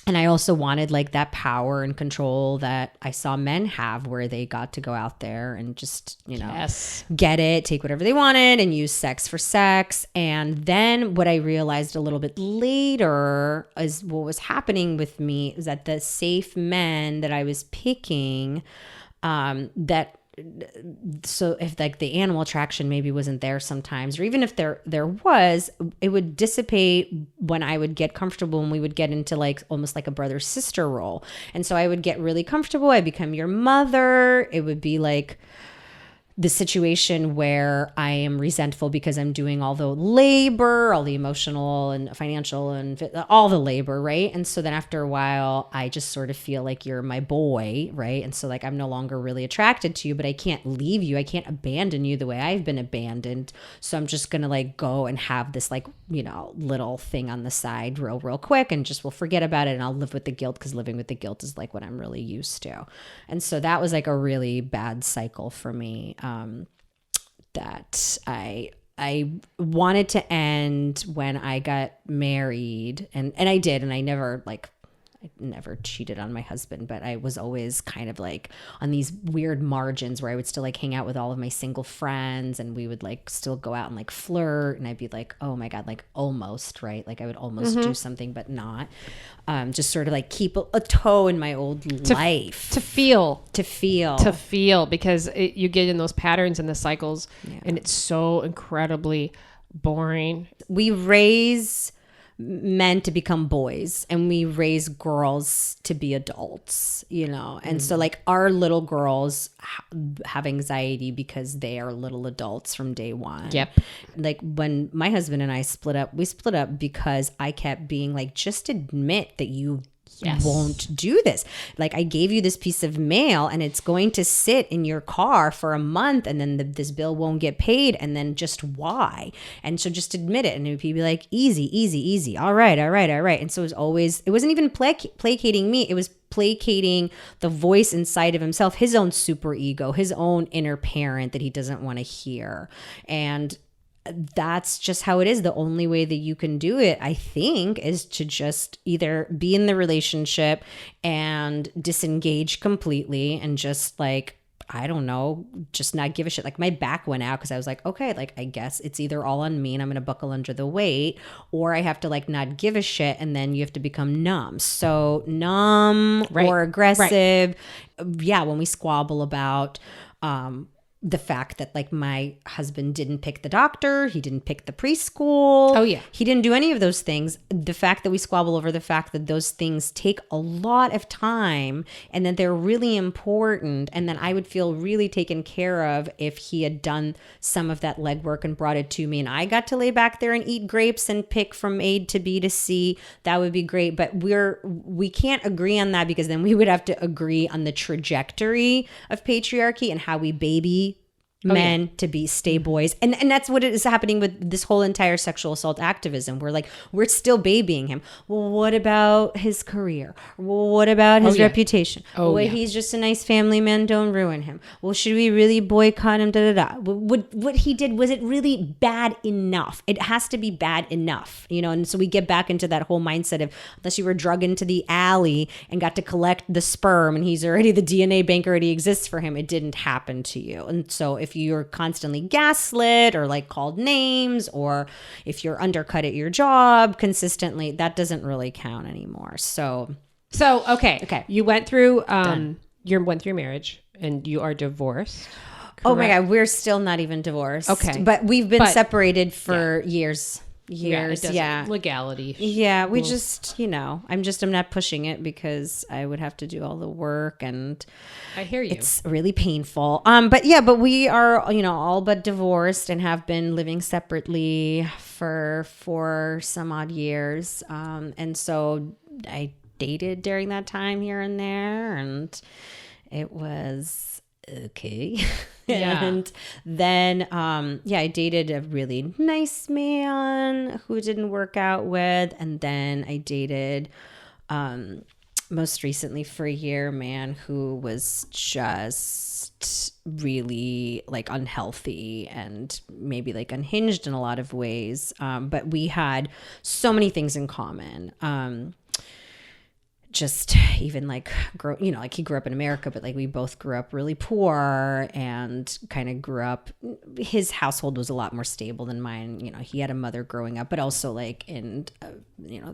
B: And I also wanted like that power and control that I saw men have, where they got to go out there and just, get it, take whatever they wanted and use sex for sex. And then what I realized a little bit later is what was happening with me is that the safe men that I was picking, so if like the animal attraction maybe wasn't there sometimes, or even if there was, it would dissipate when I would get comfortable and we would get into like almost like a brother-sister role. And so I would get really comfortable. I become your mother. It would be like the situation where I am resentful because I'm doing all the labor, all the emotional and financial and all the labor, right? And so then after a while, I just sort of feel like you're my boy, right? And so like I'm no longer really attracted to you, but I can't leave you. I can't abandon you the way I've been abandoned. So I'm just going to like go and have this like, little thing on the side real quick, and just will forget about it, and I'll live with the guilt, because living with the guilt is like what I'm really used to. And so that was like a really bad cycle for me. That I wanted to end when I got married, and I did, and I never cheated on my husband, but I was always kind of like on these weird margins where I would still like hang out with all of my single friends, and we would like still go out and like flirt, and I'd be like, oh my God, like almost, right? Like I would almost do something, but not. Just sort of like keep a toe in my old life. To feel,
A: because you get in those patterns and the cycles, and it's so incredibly boring.
B: We raise men to become boys, and we raise girls to be adults, and so like our little girls have anxiety because they are little adults from day one.
A: Yep.
B: Like when my husband and I split up, we split up because I kept being like, just admit that you won't do this. Like I gave you this piece of mail, and it's going to sit in your car for a month, and then this bill won't get paid, and then just why? And so just admit it. And it would be like, easy. All right. And so it wasn't even placating me. It was placating the voice inside of himself, his own super ego, his own inner parent that he doesn't want to hear. And that's just how it is. The only way that you can do it, I think, is to just either be in the relationship and disengage completely and just like I don't know, just not give a shit. Like my back went out because I was like, okay, like I guess it's either all on me and I'm going to buckle under the weight, or I have to like not give a shit, and then you have to become numb. So numb or aggressive. Yeah, when we squabble about the fact that like my husband didn't pick the doctor, he didn't pick the preschool.
A: Oh, yeah.
B: He didn't do any of those things. The fact that we squabble over the fact that those things take a lot of time and that they're really important, and then I would feel really taken care of if he had done some of that legwork and brought it to me and I got to lay back there and eat grapes and pick from A to B to C. That would be great. But we can't agree on that, because then we would have to agree on the trajectory of patriarchy and how we baby men to stay boys. And that's what is happening with this whole entire sexual assault activism. We're still babying him. Well, what about his career? Well, what about his reputation? He's just a nice family man, don't ruin him. Well, should we really boycott him? What he did, was it really bad enough? It has to be bad enough, and so we get back into that whole mindset of, unless you were drug into the alley and got to collect the sperm and he's already, the DNA bank already exists for him, it didn't happen to you. And so if you're constantly gaslit or like called names, or if you're undercut at your job consistently, that doesn't really count anymore. So
A: okay. You went through marriage and you are divorced. Correct?
B: Oh my God, we're still not even divorced.
A: Okay.
B: But we've been separated for years.
A: Legality.
B: Yeah, we just, I'm not pushing it because I would have to do all the work, and
A: I hear you.
B: It's really painful. But we are, all but divorced and have been living separately for some odd years. And so I dated during that time here and there, and it was okay.
A: Yeah.
B: And then, I dated a really nice man who didn't work out with. And then I dated, most recently for a year, a man who was just really like unhealthy and maybe like unhinged in a lot of ways. But we had so many things in common. Just even like he grew up in America, but like we both grew up really poor and kind of grew up, his household was a lot more stable than mine. He had a mother growing up, but also like in,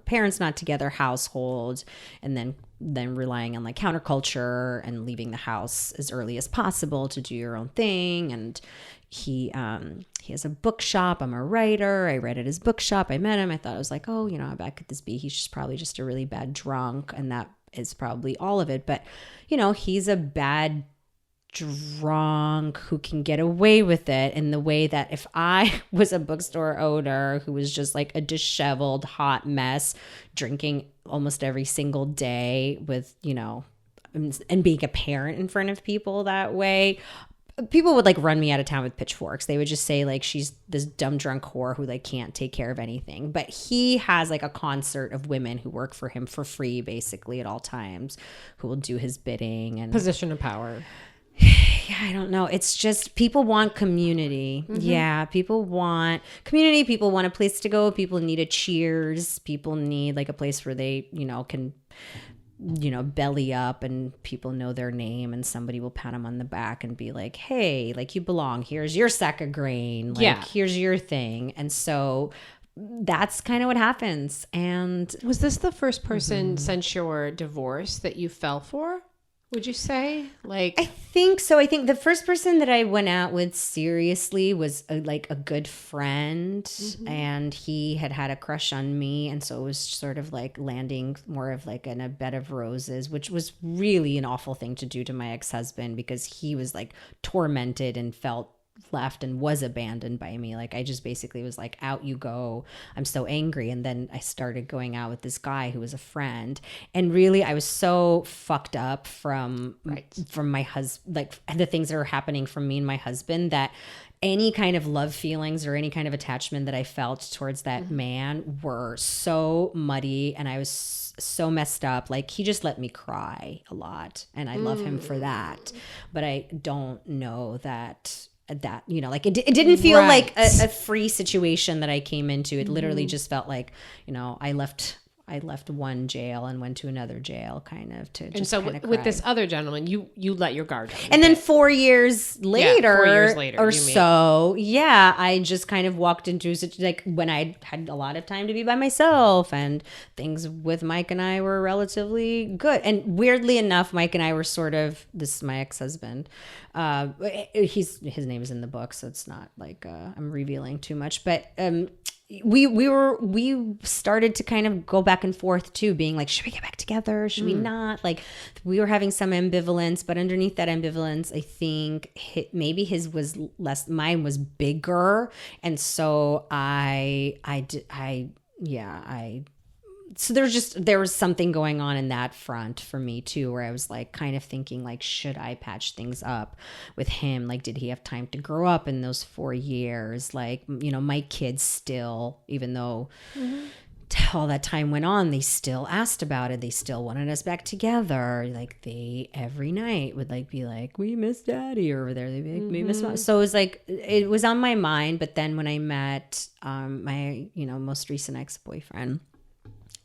B: parents not together household, and then relying on like counterculture and leaving the house as early as possible to do your own thing. And he has a bookshop. I'm a writer. I read at his bookshop. I met him. I thought, I was like, oh, how bad could this be? He's just probably just a really bad drunk, and that is probably all of it. But, he's a bad drunk who can get away with it in the way that if I was a bookstore owner who was just like a disheveled hot mess, drinking almost every single day with, and being a parent in front of people that way, people would like run me out of town with pitchforks. They would just say like, she's this dumb drunk whore who like can't take care of anything. But he has like a concert of women who work for him for free, basically at all times, who will do his bidding. And
A: position of power.
B: Yeah, I don't know. It's just people want community. Mm-hmm. Yeah, people want community. People want a place to go. People need a cheers. People need like a place where they, can belly up and people know their name and somebody will pat them on the back and be like, hey, like you belong. Here's your sack of grain. Like, here's your thing. And so that's kind of what happens. And
A: was this the first person since your divorce that you fell for? Would you say? Like,
B: I think so. I think the first person that I went out with seriously was a good friend, and he had a crush on me, and so it was sort of like landing more of like in a bed of roses, which was really an awful thing to do to my ex-husband, because he was like tormented and felt left and was abandoned by me. Like I just basically was like, out you go. I'm so angry. And then I started going out with this guy who was a friend, and really I was so fucked up from my husband, like the things that were happening from me and my husband, that any kind of love feelings or any kind of attachment that I felt towards that man were so muddy, and I was so messed up. Like he just let me cry a lot, and I love him for that. But I don't know that like it didn't feel like a free situation that I came into. It literally just felt like, I left I left one jail and went to another jail kind of to just
A: And so with this other gentleman, you let your guard down.
B: And then 4 years later,
A: 4 years later
B: or so, yeah, I just kind of walked into such, like, when I had a lot of time to be by myself, and things with Mike and I were relatively good. And weirdly enough, Mike and I were sort of, this is my ex-husband. His name is in the book, so it's not like I'm revealing too much, but we started to kind of go back and forth too, being like, should we get back together? Should we not? Like, we were having some ambivalence, but underneath that ambivalence, I think maybe his was less, mine was bigger. And so so there was something going on in that front for me too, where I was like kind of thinking like, should I patch things up with him? Like, did he have time to grow up in those 4 years? Like, you know, my kids still, even though all that time went on, they still asked about it. They still wanted us back together. Like, they every night would like be like, we miss daddy over there. They'd be like, we miss mom. So it was like, it was on my mind. But then when I met my, you know, most recent ex-boyfriend,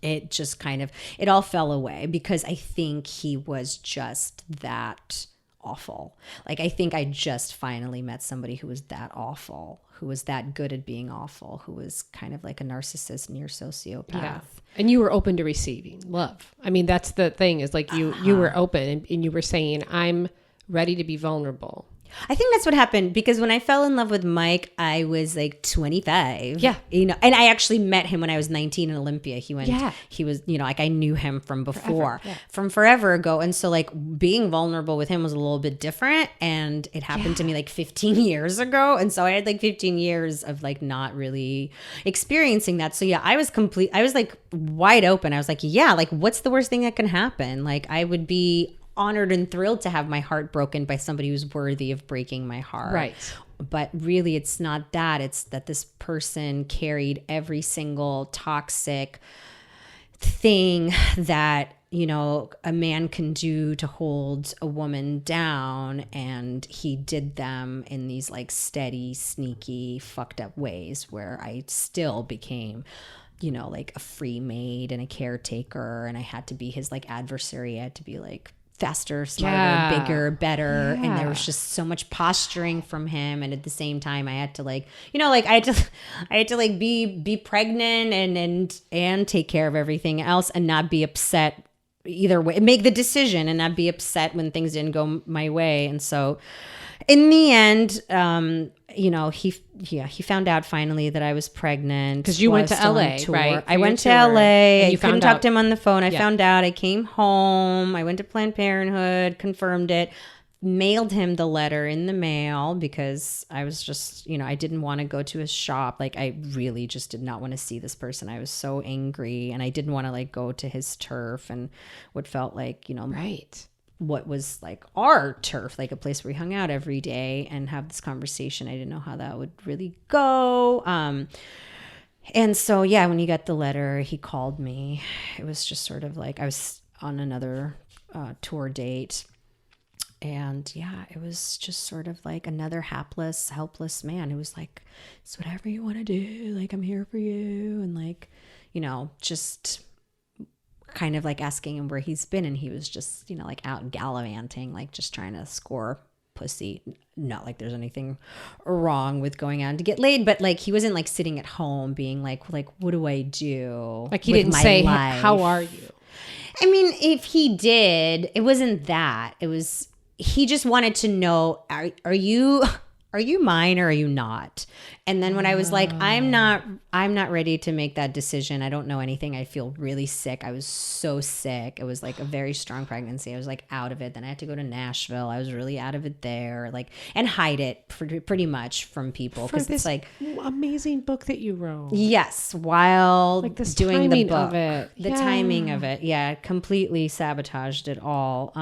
B: it just kind of, it all fell away because I think he was just that awful. Like, I think I just finally met somebody who was that awful, who was that good at being awful, who was kind of like a narcissist, near sociopath.
A: Yeah. And you were open to receiving love. I mean, that's the thing, is like you were open and you were saying, I'm ready to be vulnerable.
B: I think that's what happened, because when I fell in love with Mike, I was like 25.
A: Yeah.
B: You know, and I actually met him when I was 19 in Olympia. He was, you know, like, I knew him from before, from forever ago. And so like being vulnerable with him was a little bit different. And it happened to me like 15 years ago. And so I had like 15 years of like not really experiencing that. So yeah, I was like wide open. I was like, yeah, like, what's the worst thing that can happen? Like, I would be honored and thrilled to have my heart broken by somebody who's worthy of breaking my heart.
A: Right.
B: But really, it's not that. It's that this person carried every single toxic thing that, you know, a man can do to hold a woman down. And he did them in these like steady, sneaky, fucked up ways where I still became, you know, like a free maid and a caretaker. And I had to be his like adversary. I had to be like faster, smarter, bigger, better. And there was just so much posturing from him. And at the same time, I had to like, you know, like I had to like be pregnant and take care of everything else and not be upset either way, make the decision and not be upset when things didn't go my way. And so in the end, you know, he found out finally that I was pregnant.
A: Because you went to LA, right?
B: I went to LA. I couldn't talk to him on the phone. I found out. I came home. I went to Planned Parenthood, confirmed it, mailed him the letter in the mail because I was just, you know, I didn't want to go to his shop. Like, I really just did not want to see this person. I was so angry, and I didn't want to like go to his turf and what felt like, you know,
A: right,
B: what was like our turf, like a place where we hung out every day and have this conversation. I didn't know how that would really go. And so, yeah, when he got the letter, he called me. It was just sort of like I was on another tour date. And yeah, it was just sort of like another hapless, helpless man who was like, it's whatever you want to do. Like, I'm here for you. And like, you know, just kind of like asking him where he's been. And he was just, you know, like out gallivanting, like just trying to score pussy. Not like there's anything wrong with going out to get laid, but like he wasn't like sitting at home being like, what do I do?
A: Like he didn't say, how are you?
B: I mean, if he did, it wasn't that. It was, he just wanted to know, are you mine or are you not? And then when I was like, I'm not ready to make that decision. I don't know anything. I feel really sick. I was so sick. It was like a very strong pregnancy. I was like out of it. Then I had to go to Nashville. I was really out of it there, like, and hide it pretty much from people.
A: For this, it's like amazing book that you wrote.
B: Yes. While
A: like this
B: doing the book,
A: of it.
B: The timing of it. Yeah. Completely sabotaged it all.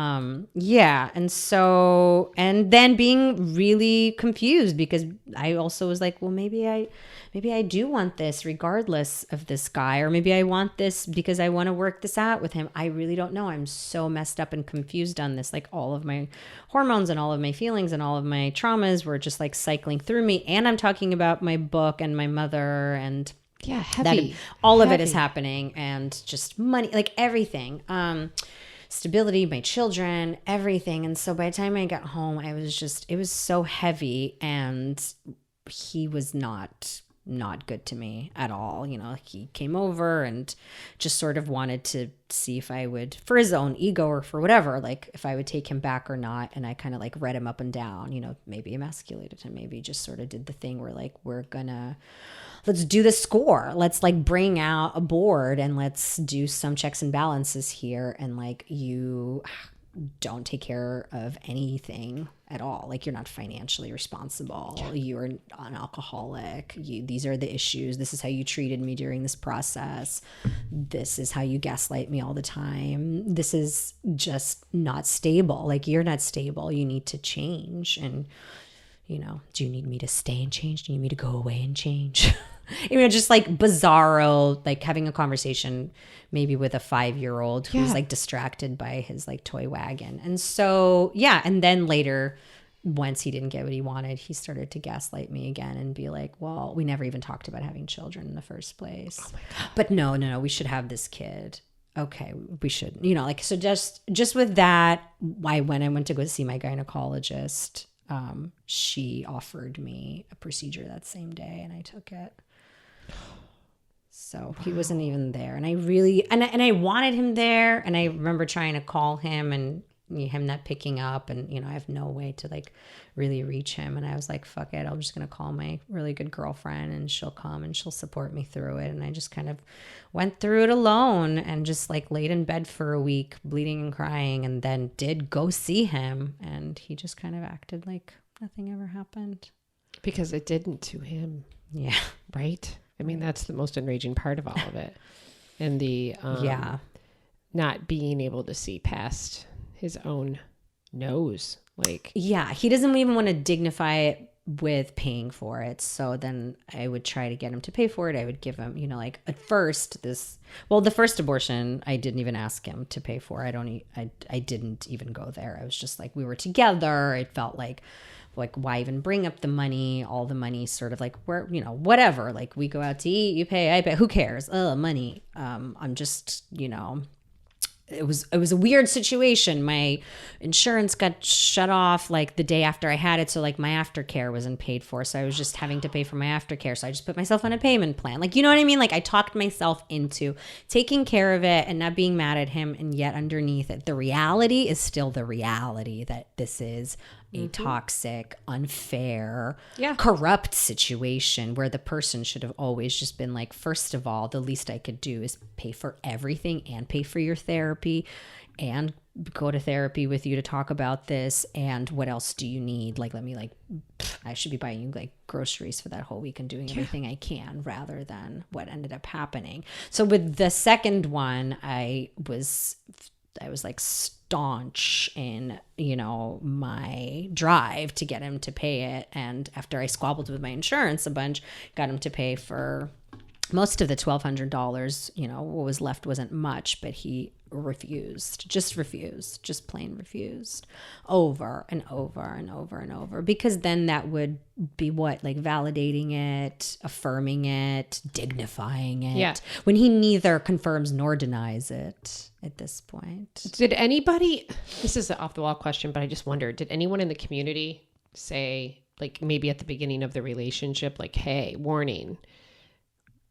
B: Yeah. And so, and then being really confused because I also was like, well, maybe I do want this regardless of this guy, or maybe I want this because I want to work this out with him. I really don't know. I'm so messed up and confused on this. Like all of my hormones and all of my feelings and all of my traumas were just like cycling through me. And I'm talking about my book and my mother and
A: Yeah, heavy.
B: All of it is happening, and just money, like everything. Stability, my children, everything. And so by the time I got home, it was so heavy, and he was not good to me at all. You know, he came over and just sort of wanted to see if I would, for his own ego or for whatever, like if I would take him back or not. And I kind of like read him up and down, you know, maybe emasculated him, maybe just sort of did the thing where like, let's do the score. Let's like bring out a board and let's do some checks and balances here. And like, you don't take care of anything at all. Like, you're not financially responsible. You're an alcoholic. These are the issues. This is how you treated me during this process. This is how you gaslight me all the time. This is just not stable. Like, you're not stable. You need to change. And, you know, do you need me to stay and change? Do you need me to go away and change? You know, just like bizarro, like having a conversation maybe with a 5-year-old who's like distracted by his like toy wagon. And so, yeah. And then later, once he didn't get what he wanted, he started to gaslight me again and be like, well, we never even talked about having children in the first place. Oh my God. But no, we should have this kid. Okay, we should, you know, like, so just with that, when I went to go see my gynecologist, she offered me a procedure that same day, and I took it. So he wasn't even there. And I really, and I wanted him there. And I remember trying to call him and him not picking up. And, you know, I have no way to like really reach him. And I was like, fuck it. I'm just going to call my really good girlfriend, and she'll come and she'll support me through it. And I just kind of went through it alone and just like laid in bed for a week, bleeding and crying, and then did go see him. And he just kind of acted like nothing ever happened.
A: Because it didn't to him.
B: Yeah.
A: Right? I mean, that's the most enraging part of all of it. And the not being able to see past his own nose. Like, yeah,
B: he doesn't even want to dignify it with paying for it. So then I would try to get him to pay for it. I would give him, you know, like at first the first abortion, I didn't even ask him to pay for. I didn't even go there. I was just like, we were together. It felt like why even bring up the money? All the money sort of like, where, you know, whatever, like we go out to eat, you pay, I pay, who cares? Money. I'm just, you know, it was a weird situation. My insurance got shut off like the day after I had it. So like my aftercare wasn't paid for. So I was just having to pay for my aftercare. So I just put myself on a payment plan. Like, you know what I mean? Like, I talked myself into taking care of it and not being mad at him. And yet underneath it, the reality is still the reality that this is a toxic, unfair, corrupt situation where the person should have always just been like, first of all, the least I could do is pay for everything and pay for your therapy and go to therapy with you to talk about this. And what else do you need? Like, I should be buying you like groceries for that whole week and doing everything I can, rather than what ended up happening. So with the second one, I was like staunch in, you know, my drive to get him to pay it. And after I squabbled with my insurance a bunch, got him to pay for most of the $1,200. You know, what was left wasn't much, but he just plain refused over and over and over and over, because then that would be what, like validating it, affirming it, dignifying it, when he neither confirms nor denies it at this point.
A: Did anybody, this is an off the wall question, but I just wonder, did anyone in the community say, like maybe at the beginning of the relationship, like, hey, warning?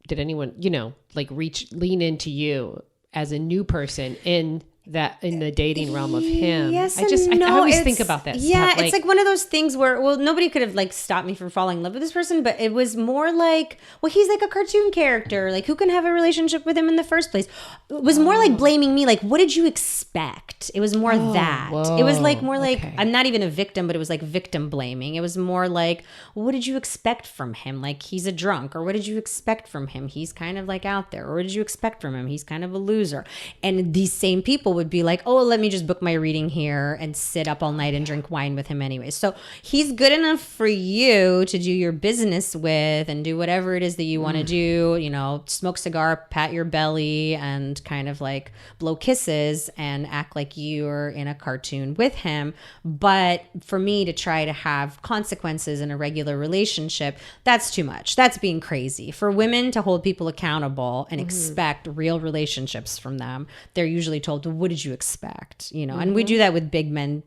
A: Did anyone, you know, like lean into you as a new person in the dating realm of him?
B: Yes,
A: I always think about that.
B: Yeah,
A: stuff.
B: it's like one of those things where, well, nobody could have like stopped me from falling in love with this person, but it was more like, well, he's like a cartoon character. Like, who can have a relationship with him in the first place? It was more like blaming me. Like, what did you expect? It was more that.
A: Whoa,
B: it was like more like,
A: okay.
B: I'm not even a victim, but it was like victim blaming. It was more like, well, what did you expect from him? Like, he's a drunk. Or what did you expect from him? He's kind of like out there. Or what did you expect from him? He's kind of a loser. And these same people would would be like, oh, let me just book my reading here and sit up all night and drink wine with him anyway. So he's good enough for you to do your business with and do whatever it is that you want to do, you know, smoke cigar, pat your belly, and kind of like blow kisses and act like you're in a cartoon with him. But for me to try to have consequences in a regular relationship, that's too much. That's being crazy. For women to hold people accountable and expect real relationships from them, they're usually told, what did you expect? You know, and we do that with big men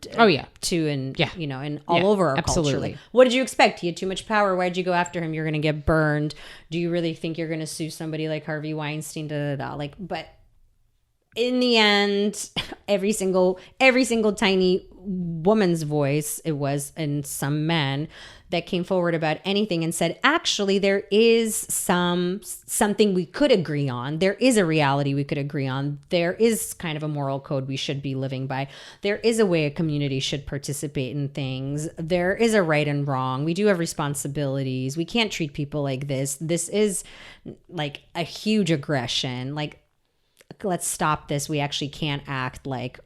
B: too, and you know, and all over our culture. Like, what did you expect? He had too much power. Why'd you go after him? You're going to get burned. Do you really think you're going to sue somebody like Harvey Weinstein? Like, but in the end, every single tiny woman's voice it was, and some men that came forward about anything and said, actually, there is something we could agree on. There is a reality we could agree on. There is kind of a moral code we should be living by. There is a way a community should participate in things. There is a right and wrong. We do have responsibilities. We can't treat people like this. This is like a huge aggression. Like, let's stop this. We actually can't act like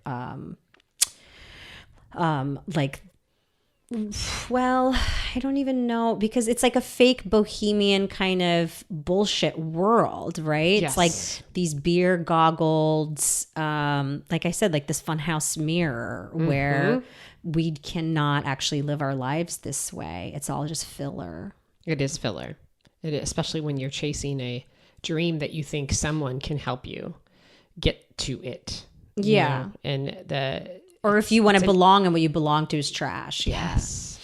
B: well, I don't even know, because it's like a fake bohemian kind of bullshit world, right? Yes. It's like these beer goggled, like I said, like this funhouse mirror where we cannot actually live our lives this way. It's all just filler.
A: It is filler. It is, especially when you're chasing a dream that you think someone can help you get to it.
B: Yeah.
A: You know? And or
B: if you want to belong and what you belong to is trash.
A: Yes.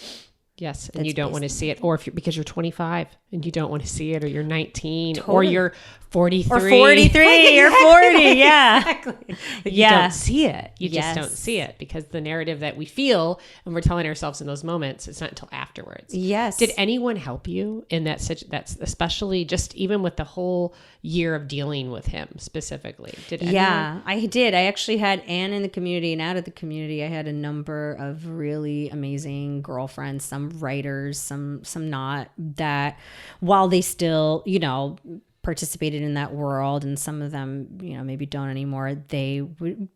A: And you don't want to see it. Or because you're 25 and you don't want to see it, or you're 19 or you're 43.
B: Or 43, you're 40. Yeah. Exactly.
A: You don't see it. You just don't see it, because the narrative that we feel and we're telling ourselves in those moments, it's not until afterwards.
B: Yes.
A: Did anyone help you in that that's especially just even with the whole year of dealing with him specifically? Did anyone?
B: Yeah, I did. I actually had Anne in the community and out of the community. I had a number of really amazing girlfriends, some writers, some not, that while they still, you know, participated in that world, and some of them, you know, maybe don't anymore, they would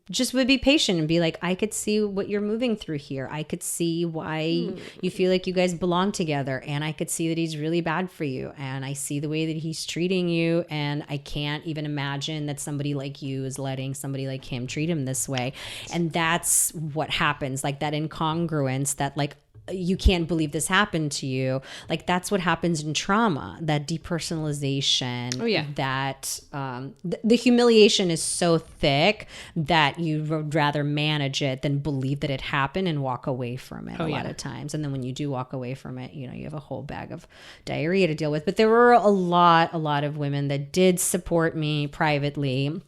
B: be patient and be like, I could see what you're moving through here. I could see why you feel like you guys belong together, and I could see that he's really bad for you, and I see the way that he's treating you, and I can't even imagine that somebody like you is letting somebody like him treat him this way. And that's what happens, like that incongruence, that like, you can't believe this happened to you. Like, that's what happens in trauma, that depersonalization.
A: Oh, yeah.
B: That the humiliation is so thick that you would rather manage it than believe that it happened and walk away from it a lot of times. And then when you do walk away from it, you know, you have a whole bag of diarrhea to deal with. But there were a lot of women that did support me privately,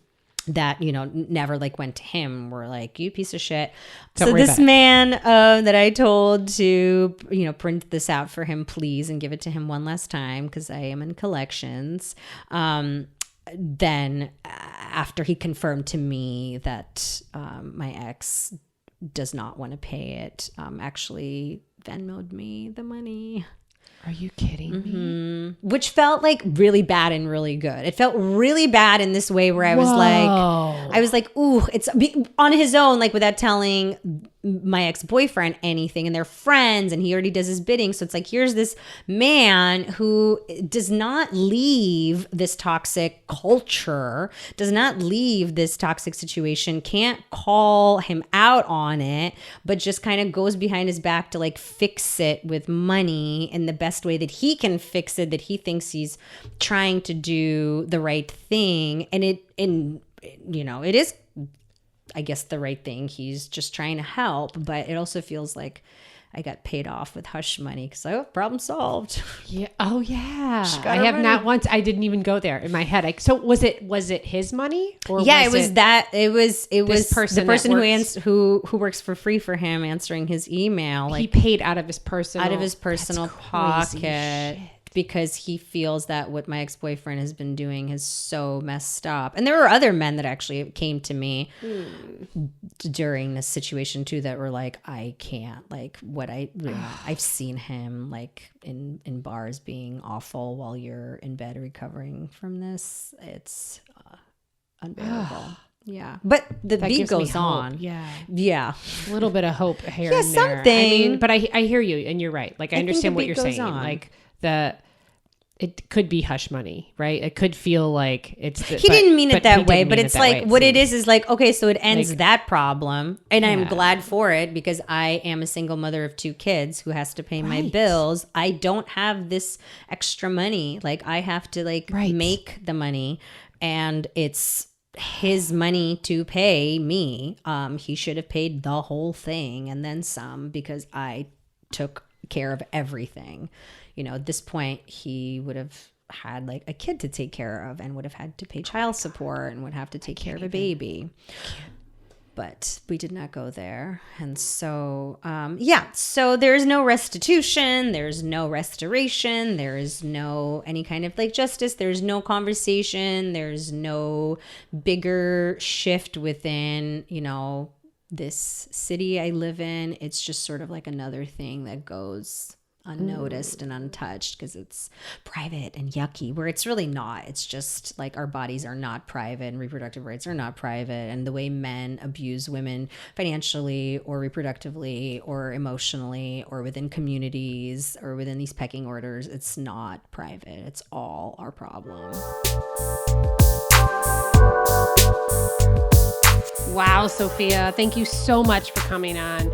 B: that, you know, never like went to him, were like, you piece of shit. So this man that I told to, you know, print this out for him, please, and give it to him one last time, because I am in collections. Then after he confirmed to me that my ex does not want to pay it, actually Venmo'd me the money.
A: Are you kidding me?
B: Which felt like really bad and really good. It felt really bad in this way where I was like, ooh, it's on his own, like without telling my ex-boyfriend anything, and they're friends, and he already does his bidding. So it's like, here's this man who does not leave this toxic culture, does not leave this toxic situation, can't call him out on it, but just kind of goes behind his back to like fix it with money in the best way that he can fix it, that he thinks he's trying to do the right thing. And you know, it is, I guess, the right thing. He's just trying to help, but it also feels like I got paid off with hush money because problem solved.
A: Yeah. Oh yeah. I have money. Not once. I didn't even go there in my head. So was it his money? Or
B: yeah, it was the person who works for free for him answering his email. Like,
A: he paid out of his personal
B: pocket. Because he feels that what my ex-boyfriend has been doing is so messed up. And there were other men that actually came to me during this situation too that were like, I can't, like, I've seen him like in bars being awful while you're in bed recovering from this. It's unbearable. Yeah. But the
A: That
B: beat
A: gives me
B: goes
A: hope.
B: on.
A: Yeah.
B: Yeah.
A: A little bit of hope here
B: Yeah,
A: and there.
B: something.
A: I mean, but I hear you, and you're right. Like, I
B: think
A: understand
B: the
A: what
B: beat
A: you're
B: goes
A: saying.
B: on.
A: Like, it could be hush money, right? It could feel like it's...
B: He didn't mean it that way, but it's like, what it is like, okay, so it ends
A: Like,
B: that problem. And I'm
A: yeah.
B: glad for it because I am a single mother of 2 kids who has to pay my
A: Right.
B: bills. I don't have this extra money. Like, I have to
A: Right.
B: make the money, and it's his money to pay me. He should have paid the whole thing and then some because I took care of everything. At this point, he would have had like a kid to take care of and would have had to pay child support and would have to take care of a baby. But we did not go there. And so, so there's no restitution. There's no restoration. There is no any kind of like justice. There's no conversation. There's no bigger shift within, this city I live in. It's just sort of like another thing that goes unnoticed and untouched because it's private and yucky, where it's really not. It's just like our bodies are not private and reproductive rights are not private, and the way men abuse women financially or reproductively or emotionally or within communities or within these pecking orders, it's not private. It's all our problem.
A: Wow, Sophia, thank you so much for coming on.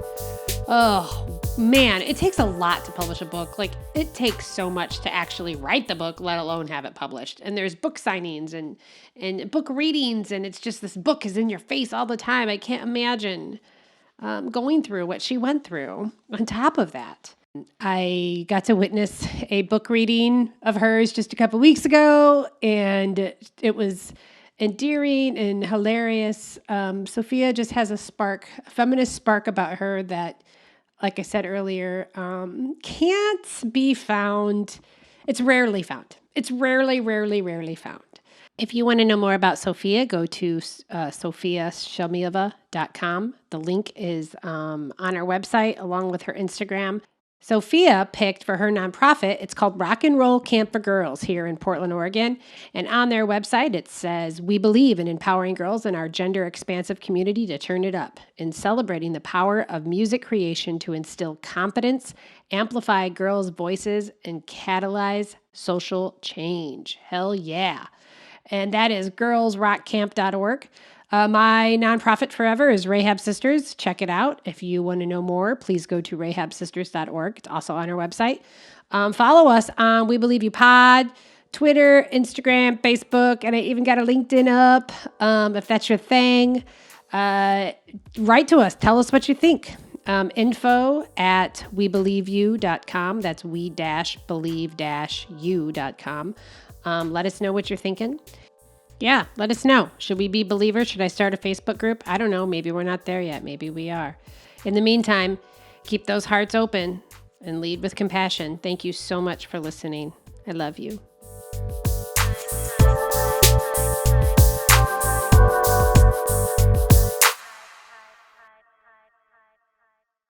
A: Oh, man, it takes a lot to publish a book. Like, it takes so much to actually write the book, let alone have it published. And there's book signings and book readings, and it's just this book is in your face all the time. I can't imagine going through what she went through on top of that. I got to witness a book reading of hers just a couple weeks ago, and it was endearing and hilarious. Sophia just has a feminist spark about her that, like I said earlier, can't be found. It's rarely found. It's rarely found. If you want to know more about Sophia, go to sophiashalmiyev.com. The link is on our website along with her Instagram. Sophia picked for her nonprofit, it's called Rock and Roll Camp for Girls here in Portland, Oregon. And on their website, it says, "We believe in empowering girls in our gender-expansive community to turn it up, in celebrating the power of music creation to instill confidence, amplify girls' voices, and catalyze social change." Hell yeah. And that is girlsrockcamp.org. My nonprofit forever is Rahab Sisters. Check it out. If you want to know more, please go to rahabsisters.org. It's also on our website. Follow us on Webelieveyoupod, Twitter, Instagram, Facebook, and I even got a LinkedIn up. If that's your thing, write to us. Tell us what you think. Info@webelieveyou.com. That's we-believe-you.com. Let us know what you're thinking. Yeah, let us know. Should we be believers? Should I start a Facebook group? I don't know. Maybe we're not there yet. Maybe we are. In the meantime, keep those hearts open and lead with compassion. Thank you so much for listening. I love you.